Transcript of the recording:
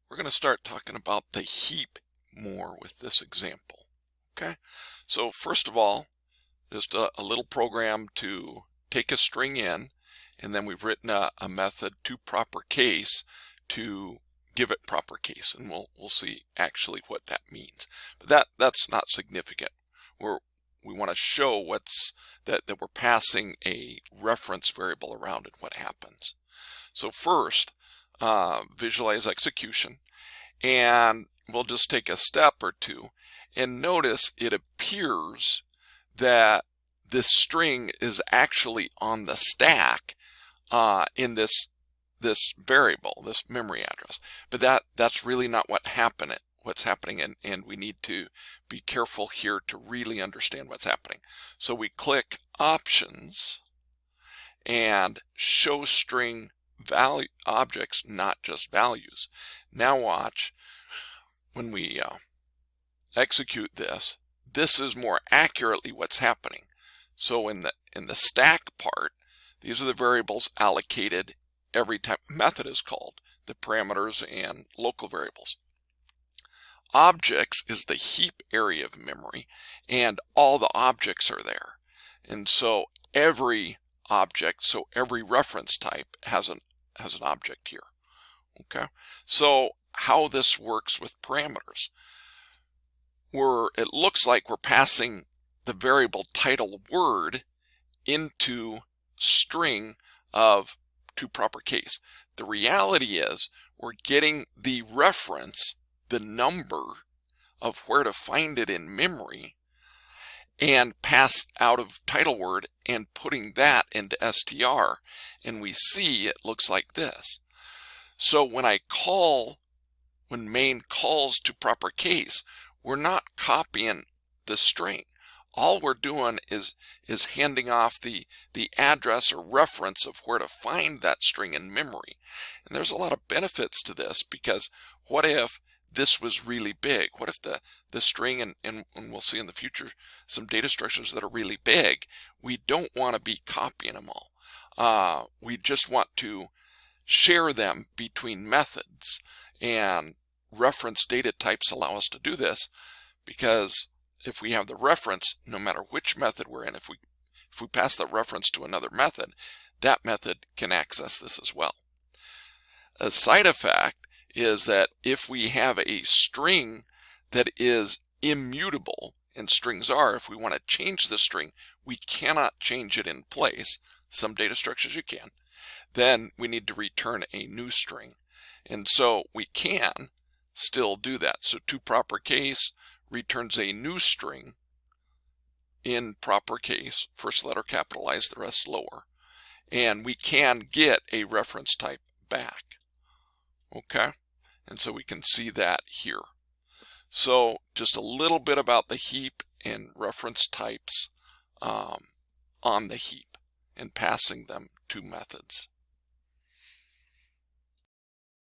we're going to start talking about the heap more with this example. Okay, so first of all, just a little program to take a string in, and then we've written a method to proper case to give it proper case, and we'll see actually what that means. But that's not significant. We want to show that we're passing a reference variable around and what happens. So first, visualize execution, and we'll just take a step or two and notice it appears that this string is actually on the stack in this variable, this memory address. But that's really not what's happening, and we need to be careful here to really understand what's happening. So we click Options and Show String Value Objects, not just values. Now watch, when we execute this, this is more accurately what's happening. So in the stack part, these are the variables allocated every time a method is called, the parameters and local variables. Objects is the heap area of memory, and all the objects are there. And so every object, so every reference type has an object here. Okay, so how this works with parameters, it looks like we're passing the variable title word into string of to proper case. The reality is we're getting the reference, the number of where to find it in memory, and pass out of title word and putting that into str, and we see it looks like this. So when main calls to proper case, we're not copying the string. All we're doing is handing off the address or reference of where to find that string in memory. And there's a lot of benefits to this, because what if this was really big? What if the string, and we'll see in the future some data structures that are really big, we don't want to be copying them all. We just want to share them between methods, and reference data types allow us to do this, because if we have the reference, no matter which method we're in, if we pass the reference to another method, that method can access this as well. A side effect is that if we have a string that is immutable, and strings are, if we want to change the string, we cannot change it in place. Some data structures you can. Then we need to return a new string. And so we can still do that. So to proper case returns a new string in proper case, first letter capitalized, the rest lower, and we can get a reference type back. Okay, and so we can see that here. So just a little bit about the heap and reference types on the heap and passing them to methods.